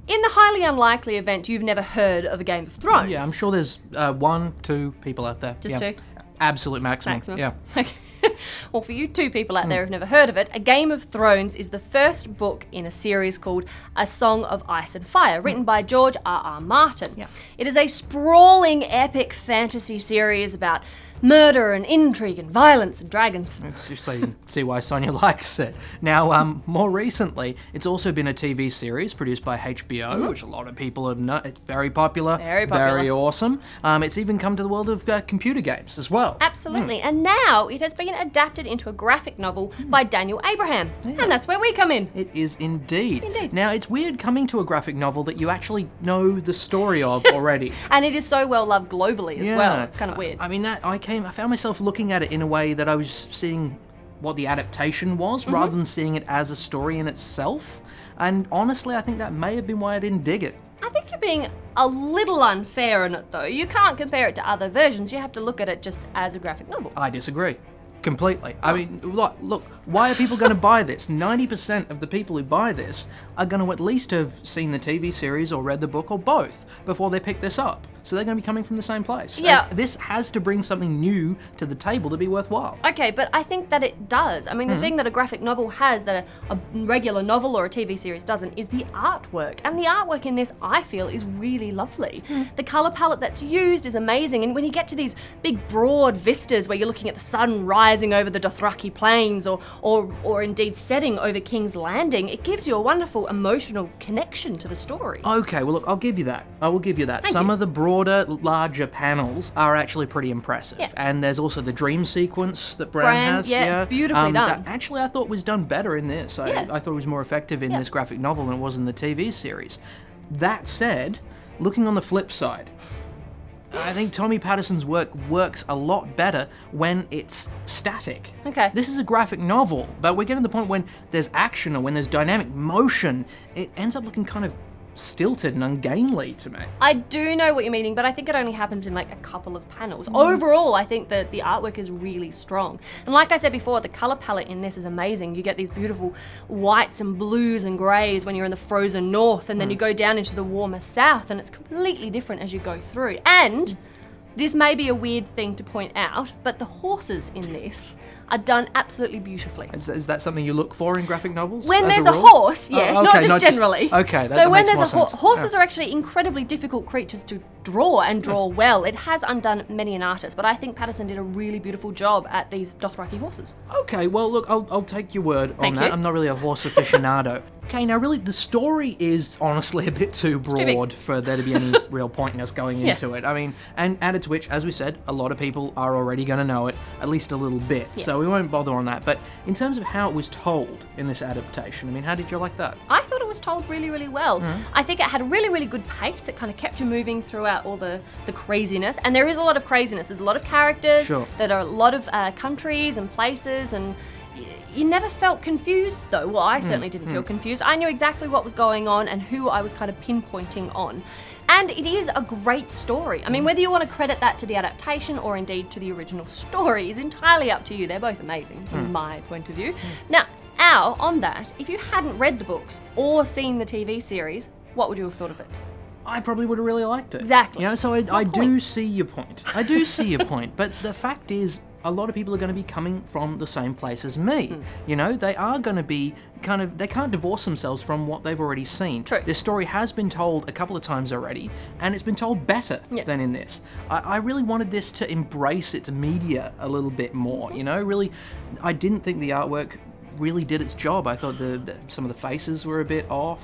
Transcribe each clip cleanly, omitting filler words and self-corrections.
In the highly unlikely event you've never heard of a Game of Thrones. Yeah, I'm sure there's 1, 2 people out there. Just 2? Absolute maximum. Yeah. Okay. Well, for you 2 people out there who've never heard of it, A Game of Thrones is the first book in a series called A Song of Ice and Fire, written by George R.R. Martin. Yeah. It is a sprawling, epic fantasy series about murder and intrigue and violence and dragons. So you can see why Sonya likes it. Now, more recently, it's also been a TV series produced by HBO, which a lot of people have known. It's very popular. Very popular. Very awesome. It's even come to the world of computer games as well. Absolutely. And now it has been adapted into a graphic novel by Daniel Abraham. And that's where we come in. It is indeed. Indeed. Now, it's weird coming to a graphic novel that you actually know the story of already. And it is so well loved globally as well. It's kind of weird. I mean, I found myself looking at it in a way that I was seeing what the adaptation was, rather than seeing it as a story in itself. And honestly, I think that may have been why I didn't dig it. I think you're being a little unfair in it, though. You can't compare it to other versions. You have to look at it just as a graphic novel. I disagree. Completely. I mean, look, why are people going to buy this? 90% of the people who buy this are going to at least have seen the TV series or read the book or both before they pick this up. So they're going to be coming from the same place. Yeah. And this has to bring something new to the table to be worthwhile. Okay, but I think that it does. I mean, the thing that a graphic novel has that a regular novel or a TV series doesn't is the artwork. And the artwork in this, I feel, is really lovely. The colour palette that's used is amazing. And when you get to these big, broad vistas where you're looking at the sun rising over the Dothraki plains or indeed setting over King's Landing, it gives you a wonderful emotional connection to the story. Okay, well, look, I'll give you that. I will give you that. Some of the broader, larger panels are actually pretty impressive. Yeah. And there's also the dream sequence that Bran has. Yeah, beautifully done. That actually, I thought was done better in this. I thought it was more effective in this graphic novel than it was in the TV series. That said, looking on the flip side, I think Tommy Patterson's work works a lot better when it's static. Okay. This is a graphic novel, but we're getting to the point when there's action or when there's dynamic motion, it ends up looking kind of stilted and ungainly to me. I do know what you're meaning, but I think it only happens in like a couple of panels. Overall, I think that the artwork is really strong. And like I said before, the color palette in this is amazing. You get these beautiful whites and blues and grays when you're in the frozen north, and then you go down into the warmer south, and it's completely different as you go through. And this may be a weird thing to point out, but the horses in this are done absolutely beautifully. Is that something you look for in graphic novels? When as there's a a rule? horse, yes, Oh, not okay, just generally. Okay, So that when makes there's more a sense. horses are actually incredibly difficult creatures to draw and draw well. It has undone many an artist, but I think Patterson did a really beautiful job at these Dothraki horses. Okay, well, look, I'll take your word on Thank that. you. I'm not really a horse aficionado. Okay, now really, the story is honestly a bit too broad for there to be any real point in us going into it. I mean, and added to which, as we said, a lot of people are already going to know it, at least a little bit, so we won't bother on that. But in terms of how it was told in this adaptation, I mean, how did you like that? I thought it was told really, really well. I think it had a really, really good pace. It kind of kept you moving throughout all the craziness. And there is a lot of craziness. There's a lot of characters. Sure. That are a lot of countries and places, and you never felt confused, though. Well, I certainly didn't feel confused. I knew exactly what was going on and who I was kind of pinpointing on. And it is a great story. I mean, whether you want to credit that to the adaptation or indeed to the original story is entirely up to you. They're both amazing, from my point of view. Now, Al, on that, if you hadn't read the books or seen the TV series, what would you have thought of it? I probably would have really liked it. Exactly. You know, so I do see your point. I do see your point, but the fact is, a lot of people are going to be coming from the same place as me. You know, they are going to be they can't divorce themselves from what they've already seen. True. This story has been told a couple of times already, and it's been told better than in this. I really wanted this to embrace its media a little bit more, you know, really. I didn't think the artwork really did its job. I thought some of the faces were a bit off.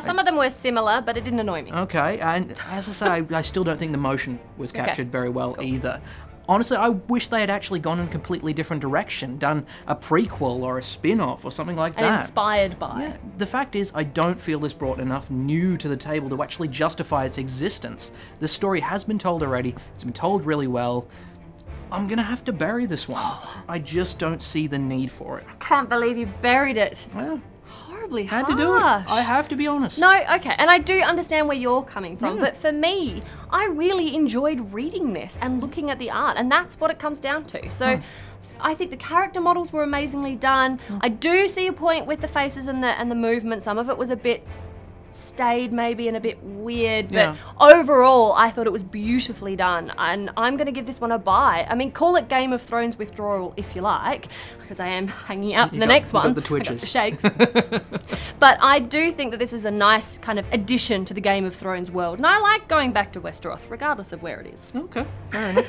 Some of them were similar, but it didn't annoy me. Okay, and as I say, I still don't think the motion was captured very well either. Honestly, I wish they had actually gone in a completely different direction, done a prequel or a spin-off or something like that. And inspired by. Yeah, the fact is, I don't feel this brought enough new to the table to actually justify its existence. The story has been told already, it's been told really well. I'm gonna have to bury this one. I just don't see the need for it. Can't believe you buried it. Well, horribly Had harsh. to do it. I have to be honest. No, okay, and I do understand where you're coming from, but for me, I really enjoyed reading this and looking at the art, and that's what it comes down to. So I think the character models were amazingly done. I do see a point with the faces and the movement. Some of it was a bit stayed maybe and a bit weird, but overall I thought it was beautifully done, and I'm going to give this one a buy. I mean, call it Game of Thrones withdrawal if you like, because I am hanging out in the next one. The twitches. The shakes. But I do think that this is a nice kind of addition to the Game of Thrones world, and I like going back to Westeros regardless of where it is. Okay, fair enough.